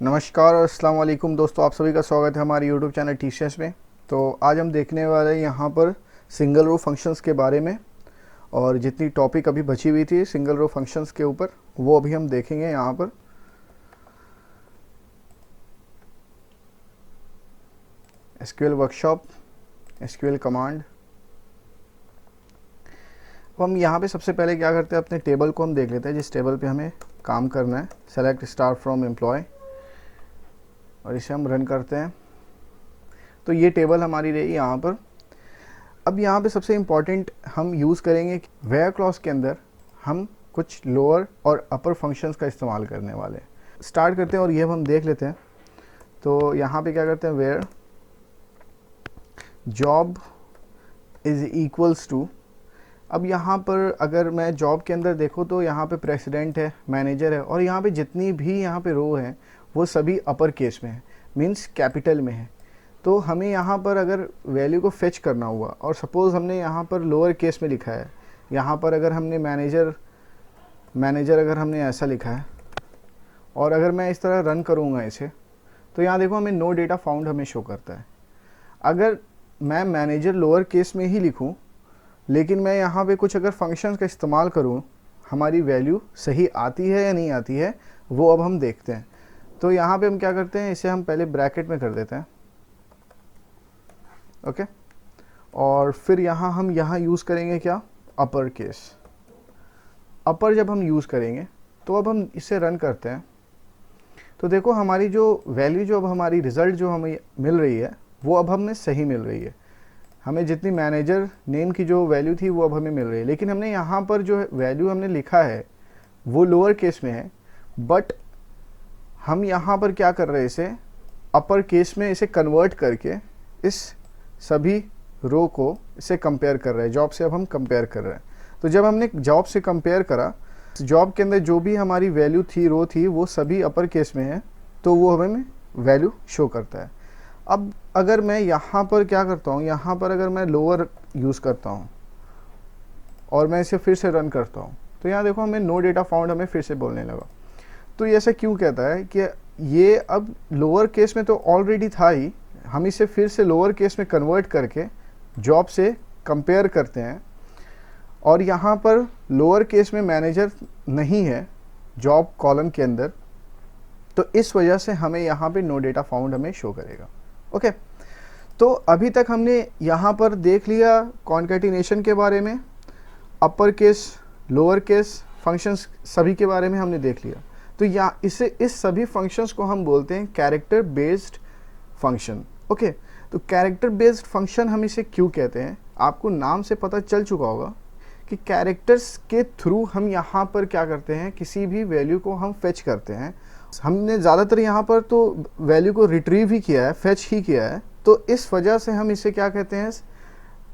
नमस्कार और अस्सलाम वालेकुम दोस्तों, आप सभी का स्वागत है हमारे यूट्यूब चैनल टीसीएस में। तो आज हम देखने वाले हैं यहाँ पर सिंगल रो फंक्शंस के बारे में, और जितनी टॉपिक अभी बची हुई थी सिंगल रो फंक्शंस के ऊपर वो अभी हम देखेंगे यहाँ पर। SQL workshop, SQL command. तो हम यहाँ पे सबसे पहले क्या करते हैं, अपने टेबल को हम देख लेते हैं जिस टेबल पे हमें काम करना है। सेलेक्ट स्टार फ्रॉम एम्प्लॉय, और इसे हम रन करते हैं। तो ये टेबल हमारी रही यहाँ पर। अब यहाँ पे सबसे इम्पॉर्टेंट हम यूज़ करेंगे वेयर क्लॉज के अंदर हम कुछ लोअर और अपर फंक्शंस का इस्तेमाल करने वाले हैं। स्टार्ट करते हैं और ये हम देख लेते हैं। तो यहाँ पे क्या करते हैं, where job is equals to. अब यहाँ पर अगर मैं जॉब के अंदर देखूँ तो यहाँ पे प्रेसिडेंट है, मैनेजर है, और यहाँ पे जितनी भी यहाँ पे रो हैं वो सभी अपर केस में है, मींस कैपिटल में है। तो हमें यहाँ पर अगर वैल्यू को फेच करना हुआ और सपोज़ हमने यहाँ पर लोअर केस में लिखा है, यहाँ पर अगर हमने मैनेजर अगर हमने ऐसा लिखा है, और अगर मैं इस तरह रन करूँगा इसे, तो यहाँ देखो हमें नो डेटा फाउंड हमें शो करता है। अगर मैं मैनेजर लोअर केस में ही लिखूँ लेकिन मैं यहाँ पे कुछ अगर फंक्शंस का इस्तेमाल करूँ, हमारी वैल्यू सही आती है या नहीं आती है वो अब हम देखते हैं। तो यहाँ पे हम क्या करते हैं, इसे हम पहले ब्रैकेट में कर देते हैं, ओके। और फिर यहाँ हम यूज़ करेंगे क्या, अपर केस। अपर जब हम यूज़ करेंगे तो अब हम इसे रन करते हैं। तो देखो हमारी जो वैल्यू, जो अब हमारी रिज़ल्ट जो हमें मिल रही है वो अब हमें सही मिल रही है। हमें जितनी मैनेजर नेम की जो वैल्यू थी वो अब हमें मिल रही है, लेकिन हमने यहाँ पर जो वैल्यू हमने लिखा है वो लोअर केस में है, बट हम यहाँ पर क्या कर रहे हैं, इसे अपर केस में इसे कन्वर्ट करके इस सभी रो को इसे कंपेयर कर रहे हैं। जॉब से अब हम कंपेयर कर रहे हैं। तो जब हमने जॉब से कंपेयर करा, जॉब के अंदर जो भी हमारी वैल्यू थी, रो थी, वो सभी अपर केस में है, तो वो हमें वैल्यू शो करता है। अब अगर मैं यहाँ पर क्या करता हूँ, यहाँ पर अगर मैं लोअर यूज़ करता हूँ और मैं इसे फिर से रन करता हूँ, तो यहाँ देखो हमें नो डेटा फाउंड हमें फिर से बोलने लगा। तो ये ऐसा क्यों कहता है कि ये अब लोअर केस में तो ऑलरेडी था ही, हम इसे फिर से लोअर केस में कन्वर्ट करके जॉब से कंपेयर करते हैं, और यहाँ पर लोअर केस में मैनेजर नहीं है जॉब कॉलम के अंदर, तो इस वजह से हमें यहाँ पे नो डेटा फाउंड हमें शो करेगा, ओके। तो अभी तक हमने यहाँ पर देख लिया कॉन्कैटिनेशन के बारे में, upper case lower case functions सभी के बारे में हमने देख लिया। तो इस सभी फंक्शंस को हम बोलते हैं कैरेक्टर बेस्ड फंक्शन, ओके। तो कैरेक्टर बेस्ड फंक्शन हम इसे क्यों कहते हैं, आपको नाम से पता चल चुका होगा कि कैरेक्टर्स के थ्रू हम यहाँ पर क्या करते हैं, किसी भी वैल्यू को हम फेच करते हैं। हमने ज़्यादातर यहाँ पर तो वैल्यू को रिट्रीव ही किया है, फेच ही किया है, तो इस वजह से हम इसे क्या कहते हैं,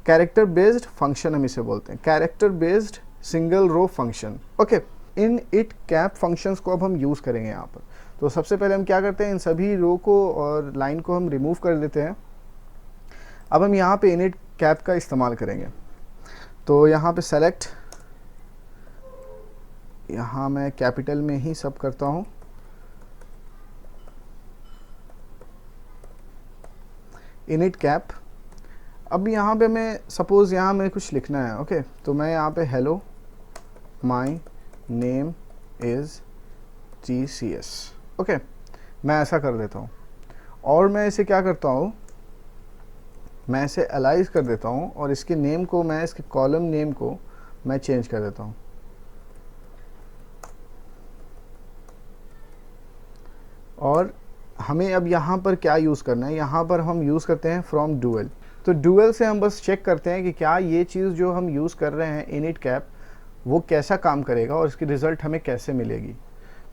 कैरेक्टर बेस्ड फंक्शन हम इसे बोलते हैं, character based single row function, okay. Initcap functions को अब हम यूज़ करेंगे यहाँ पर। तो सबसे पहले हम क्या करते हैं, इन सभी रो को और लाइन को हम रिमूव कर देते हैं। अब हम यहाँ पे इनिट कैप का इस्तेमाल करेंगे। तो यहाँ पे सेलेक्ट, यहाँ मैं कैपिटल में ही सब करता हूँ, इनिट कैप। अब यहाँ पे मैं सपोज़ यहाँ में कुछ लिखना है, ओके। तो मैं यहाँ पे hello my name is TCS, okay. मैं ऐसा कर देता हूँ, और मैं इसे क्या करता हूँ, मैं इसे एलाइज कर देता हूँ, और इसके नेम को मैं, इसके कॉलम नेम को मैं चेंज कर देता हूँ। और हमें अब यहाँ पर क्या यूज़ करना है, यहाँ पर हम यूज़ करते हैं फ्रॉम डुअल। तो डुअल से हम बस चेक करते हैं कि क्या ये चीज़ जो हम यूज़ कर रहे हैं इनिट कैप वो कैसा काम करेगा और इसकी रिज़ल्ट हमें कैसे मिलेगी।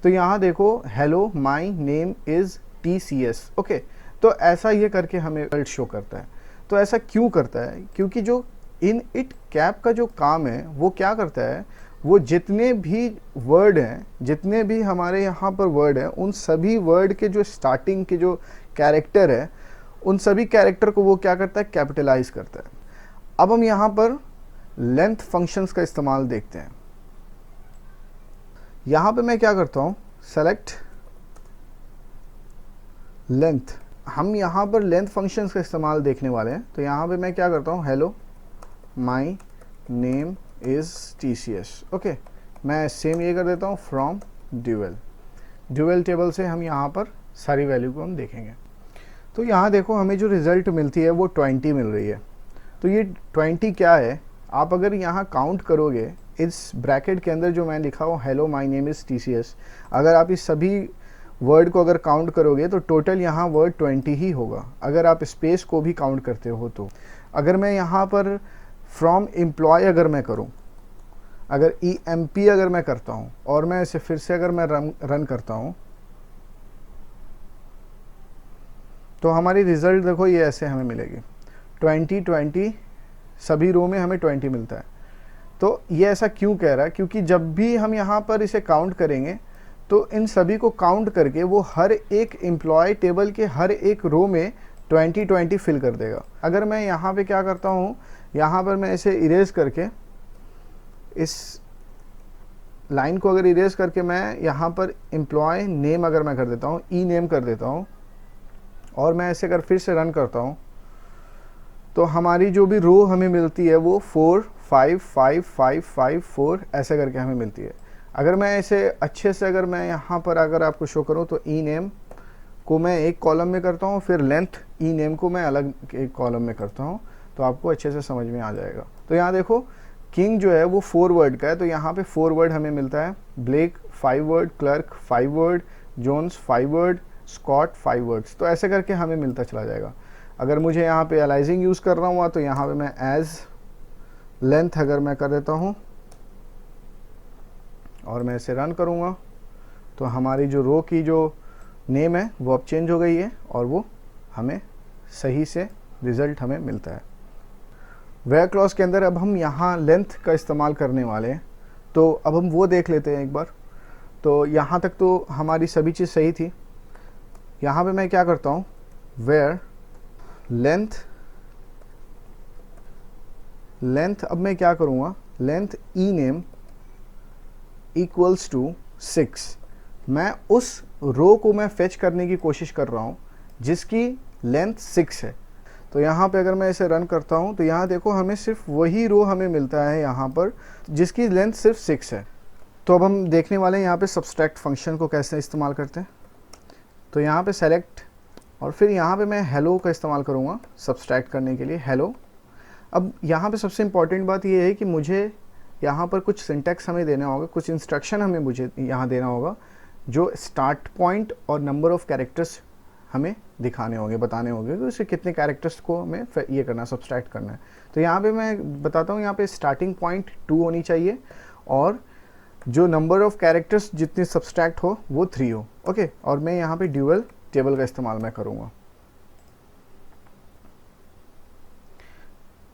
तो यहाँ देखो hello my name is TCS, okay. तो ऐसा ये करके हमें रिजल्ट शो करता है। तो ऐसा क्यों करता है, क्योंकि जो इन इट कैप का जो काम है वो क्या करता है, वो जितने भी वर्ड हैं, जितने भी हमारे यहाँ पर वर्ड हैं, उन सभी वर्ड के जो स्टार्टिंग के जो कैरेक्टर है, उन सभी कैरेक्टर को वो क्या करता है, कैपिटलाइज करता है। अब हम यहाँ पर लेंथ फंक्शंस का इस्तेमाल देखते हैं। यहाँ पे मैं क्या करता हूँ, सेलेक्ट लेंथ, हम यहाँ पर लेंथ फंक्शंस का इस्तेमाल देखने वाले हैं। तो यहाँ पे मैं क्या करता हूँ, hello my name is TCS। Okay, मैं सेम ये कर देता हूँ फ्रॉम ड्यूअल टेबल से हम यहाँ पर सारी वैल्यू को हम देखेंगे। तो यहाँ देखो हमें जो रिज़ल्ट मिलती है वो 20 मिल रही है। तो ये 20 क्या है, आप अगर यहाँ काउंट करोगे इस ब्रैकेट के अंदर जो मैं लिखा हूँ hello my name is TCS, अगर आप इस सभी वर्ड को अगर काउंट करोगे तो टोटल यहाँ वर्ड 20 ही होगा। अगर आप स्पेस को भी काउंट करते हो तो अगर मैं यहाँ पर फ्रॉम एम्प्लॉय अगर मैं करूँ, अगर EMP अगर मैं करता हूँ और मैं इसे फिर से अगर मैं रन करता हूँ तो हमारी रिज़ल्ट देखो ये ऐसे हमें मिलेगी 20 सभी रो में हमें 20 मिलता है। तो ये ऐसा क्यों कह रहा है, क्योंकि जब भी हम यहाँ पर इसे काउंट करेंगे तो इन सभी को काउंट करके वो हर एक एम्प्लॉय टेबल के हर एक रो में 20 फिल कर देगा। अगर मैं यहाँ पे क्या करता हूँ, यहाँ पर मैं इसे इरेज करके इस लाइन को अगर इरेज करके मैं यहाँ पर एम्प्लॉय नेम अगर मैं कर देता हूँ, नेम कर देता हूँ और मैं इसे अगर फिर से रन करता हूँ तो हमारी जो भी रो हमें मिलती है वो 4 5 5 5 5 4 ऐसे करके हमें मिलती है। अगर मैं इसे अच्छे से अगर मैं यहाँ पर अगर आपको शो करूँ तो नेम को मैं एक कॉलम में करता हूँ, फिर लेंथ नेम को मैं अलग एक कॉलम में करता हूँ, तो आपको अच्छे से समझ में आ जाएगा। तो यहाँ देखो किंग जो है वो 4 वर्ड का है, तो यहाँ पे 4 वर्ड हमें मिलता है। Blake 5 word, Clark 5 word, Jones 5 word, Scott 5 words. तो ऐसे करके हमें मिलता चला जाएगा। अगर मुझे यहाँ पे अलाइजिंग यूज़ करना हुआ तो यहाँ पे मैं एज लेंथ अगर मैं कर देता हूँ और मैं इसे रन करूँगा तो हमारी जो रो की जो नेम है वो अब चेंज हो गई है और वो हमें सही से रिज़ल्ट हमें मिलता है। वेयर क्लॉज के अंदर अब हम यहाँ लेंथ का इस्तेमाल करने वाले हैं, तो अब हम वो देख लेते हैं एक बार। तो यहाँ तक तो हमारी सभी चीज़ सही थी। यहाँ पे मैं क्या करता हूँ, वेयर लेंथ अब मैं क्या करूँगा, लेंथ नेम इक्वल्स टू 6। मैं उस रो को मैं फेच करने की कोशिश कर रहा हूँ जिसकी लेंथ 6 है। तो यहाँ पे अगर मैं इसे रन करता हूँ तो यहाँ देखो हमें सिर्फ वही रो हमें मिलता है यहाँ पर जिसकी लेंथ सिर्फ 6 है। तो अब हम देखने वाले हैं यहाँ पे सबट्रैक्ट फंक्शन को कैसे इस्तेमाल करते हैं। तो यहाँ पे सेलेक्ट और फिर यहाँ पे मैं हेलो का इस्तेमाल करूँगा सबट्रैक्ट करने के लिए, हेलो। अब यहाँ पे सबसे इम्पॉर्टेंट बात ये है कि मुझे यहाँ पर कुछ सिंटैक्स हमें देना होगा, कुछ इंस्ट्रक्शन हमें मुझे यहाँ देना होगा जो स्टार्ट पॉइंट और नंबर ऑफ कैरेक्टर्स हमें दिखाने होंगे, बताने होंगे कि उसे कितने कैरेक्टर्स को हमें ये करना है, सबट्रैक्ट करना है। तो यहाँ पे मैं बताता हूँ, यहाँ पे स्टार्टिंग पॉइंट 2 होनी चाहिए और जो नंबर ऑफ कैरेक्टर्स जितने सबट्रैक्ट हो वो 3 हो। ओके, और मैं यहाँ पे ड्यूअल टेबल का इस्तेमाल मैं करूँगा।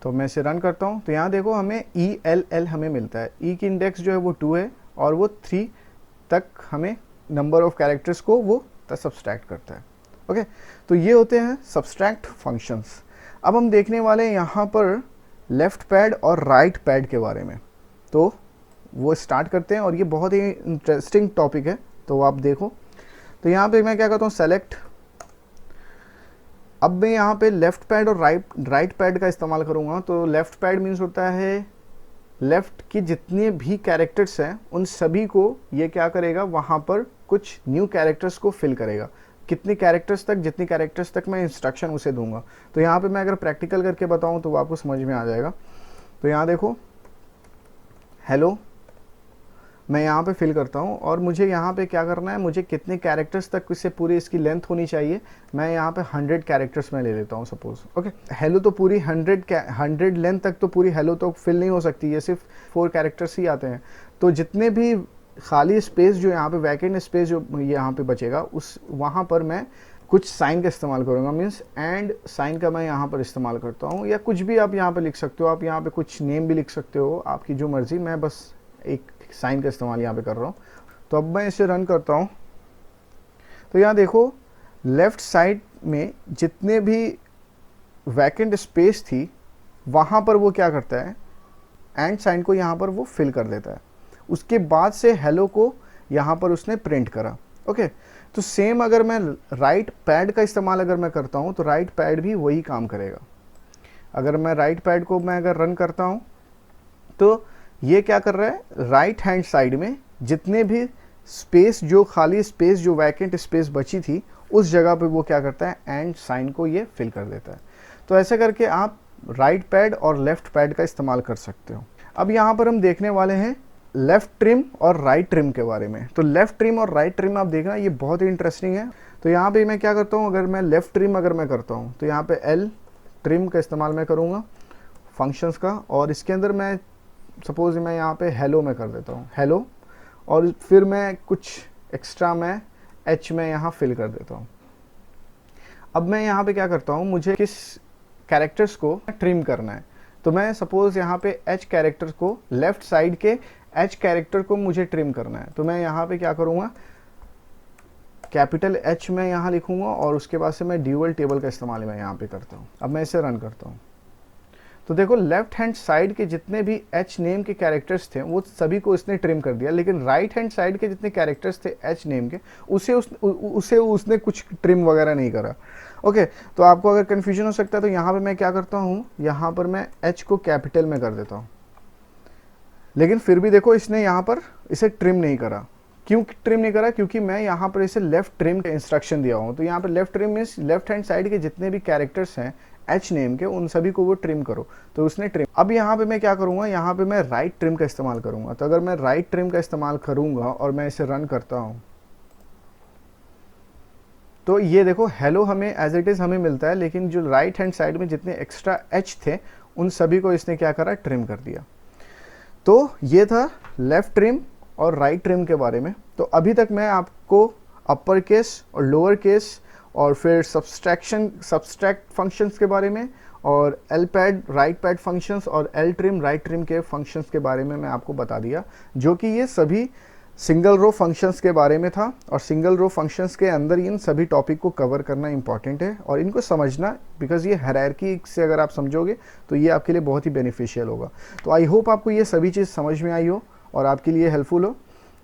तो मैं इसे रन करता हूँ तो यहाँ देखो हमें ELL हमें मिलता है। की इंडेक्स जो है वो 2 है और वो 3 तक हमें नंबर ऑफ कैरेक्टर्स को वो सबट्रैक्ट करता है। ओके, तो ये होते हैं सबट्रैक्ट फंक्शंस। अब हम देखने वाले हैं यहाँ पर लेफ़्ट पैड और राइट पैड के बारे में। तो वो स्टार्ट करते हैं और ये बहुत ही इंटरेस्टिंग टॉपिक है, तो आप देखो। तो यहाँ पे मैं क्या करता हूँ, सेलेक्ट। अब मैं यहाँ पे लेफ़्ट पैड और राइट पैड का इस्तेमाल करूँगा। तो लेफ़्ट पैड मीन्स होता है लेफ़्ट की जितने भी कैरेक्टर्स हैं उन सभी को ये क्या करेगा, वहाँ पर कुछ न्यू कैरेक्टर्स को फिल करेगा। कितने कैरेक्टर्स तक, जितनी कैरेक्टर्स तक मैं इंस्ट्रक्शन उसे दूंगा। तो यहाँ पे मैं अगर प्रैक्टिकल करके बताऊँ तो वो आपको समझ में आ जाएगा। तो यहाँ देखो हेलो मैं यहाँ पे फिल करता हूँ और मुझे यहाँ पे क्या करना है, मुझे कितने कैरेक्टर्स तक इससे पूरी इसकी लेंथ होनी चाहिए। मैं यहाँ पे 100 कैरेक्टर्स में ले लेता हूँ सपोज। ओके, हेलो तो पूरी 100 लेंथ तक तो पूरी हेलो तो फिल नहीं हो सकती, ये सिर्फ 4 कैरेक्टर्स ही आते हैं। तो जितने भी खाली स्पेस जो यहाँ पे वैकेंट स्पेस जो यहाँ पे बचेगा उस वहाँ पर मैं कुछ साइन का इस्तेमाल करूँगा। मीन्स एंड साइन का मैं यहाँ पर इस्तेमाल करता हूँ, या कुछ भी आप यहाँ पर लिख सकते हो। आप यहाँ पे कुछ नेम भी लिख सकते हो, आपकी जो मर्ज़ी। मैं बस एक साइन का इस्तेमाल यहाँ पे कर रहा हूँ। तो अब मैं इसे रन करता हूँ तो यहाँ देखो लेफ़्ट साइड में जितने भी वैकेंट स्पेस थी वहाँ पर वो क्या करता है, एंड साइन को यहाँ पर वो फिल कर देता है। उसके बाद से हेलो को यहाँ पर उसने प्रिंट करा। ओके, तो सेम अगर मैं राइट पैड का इस्तेमाल अगर मैं करता हूँ तो राइट पैड भी वही काम करेगा। अगर मैं राइट पैड को मैं अगर रन करता हूँ तो ये क्या कर रहा है, राइट हैंड साइड में जितने भी स्पेस, जो खाली स्पेस, जो वैकेंट स्पेस बची थी, उस जगह पे वो क्या करता है, एंड साइन को ये फिल कर देता है। तो ऐसे करके आप राइट पैड और लेफ्ट पैड का इस्तेमाल कर सकते हो। अब यहाँ पर हम देखने वाले हैं लेफ्ट ट्रिम और राइट ट्रिम के बारे में। तो लेफ्ट ट्रिम और राइट ट्रिम आप देखना, ये बहुत ही इंटरेस्टिंग है। तो यहाँ पे मैं क्या करता हूँ, अगर मैं लेफ्ट ट्रिम अगर मैं करता हूँ तो यहाँ पे एल ट्रिम का इस्तेमाल मैं करूँगा फंक्शंस का, और इसके अंदर मैं सपोज मैं यहाँ पे हेलो में कर देता हूँ, हेलो, और फिर मैं कुछ एक्स्ट्रा मैं एच में यहाँ फिल कर देता हूँ। अब मैं यहाँ पे क्या करता हूँ, मुझे किस कैरेक्टर्स को ट्रिम करना है, तो मैं सपोज यहाँ पे एच कैरेक्टर को, लेफ्ट साइड के एच कैरेक्टर को मुझे ट्रिम करना है, तो मैं यहाँ पे क्या करूँगा, कैपिटल एच में यहाँ लिखूँगा और उसके बाद से मैं ड्यूअल टेबल का इस्तेमाल मैं यहाँ पे करता हूँ। अब मैं इसे रन करता हूँ तो देखो लेफ्ट हैंड साइड के जितने भी एच नेम के कैरेक्टर्स थे वो सभी को इसने ट्रिम कर दिया, लेकिन राइट हैंड साइड के जितने कैरेक्टर्स थे एच नेम के उसने कुछ ट्रिम वगैरह नहीं करा। ओके, तो आपको अगर कन्फ्यूजन हो सकता है तो यहाँ पे मैं क्या करता हूँ, यहाँ पर मैं एच को कैपिटल में कर देता हूँ, लेकिन फिर भी देखो इसने यहाँ पर इसे ट्रिम नहीं करा। क्यों ट्रिम नहीं करा, क्योंकि मैं यहाँ पर इसे लेफ्ट ट्रिम का इंस्ट्रक्शन दिया हूँ। तो यहाँ पर left trim means left hand side के जितने भी कैरेक्टर्स हैं एच नेम के, उन सभी को वो ट्रिम करो, तो उसने ट्रिम। अब यहाँ पे मैं क्या करूँगा, यहाँ पे मैं राइट ट्रिम का इस्तेमाल करूँगा। तो अगर मैं राइट ट्रिम का इस्तेमाल करूँगा और मैं इसे रन करता हूँ तो ये देखो हेलो हमें एज इट इज़ हमें मिलता है, लेकिन जो राइट हैंड साइड में जितने एक्स्ट्रा एच थे उन सभी को इसने क्या करा, ट्रिम कर दिया। तो ये था लेफ्ट ट्रिम और राइट ट्रिम के बारे में। तो अभी तक मैं आपको अपर केस और लोअर केस और फिर सब्सट्रैक्ट फंक्शंस के बारे में, और L pad right pad functions और एल ट्रिम राइट ट्रिम के फंक्शंस के बारे में मैं आपको बता दिया, जो कि ये सभी सिंगल रो फंक्शंस के बारे में था। और सिंगल रो फंक्शंस के अंदर इन सभी टॉपिक को कवर करना इंपॉर्टेंट है और इनको समझना, बिकॉज ये हायरार्की से अगर आप समझोगे तो ये आपके लिए बहुत ही बेनिफिशियल होगा। तो आई होप आपको ये सभी चीज़ समझ में आई हो और आपके लिए हेल्पफुल हो।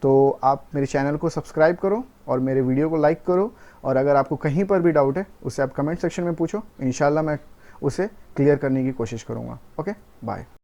तो आप मेरे चैनल को सब्सक्राइब करो और मेरे वीडियो को लाइक करो, और अगर आपको कहीं पर भी डाउट है उसे आप कमेंट सेक्शन में पूछो, इंशाल्लाह मैं उसे क्लियर करने की कोशिश करूँगा। Okay, bye.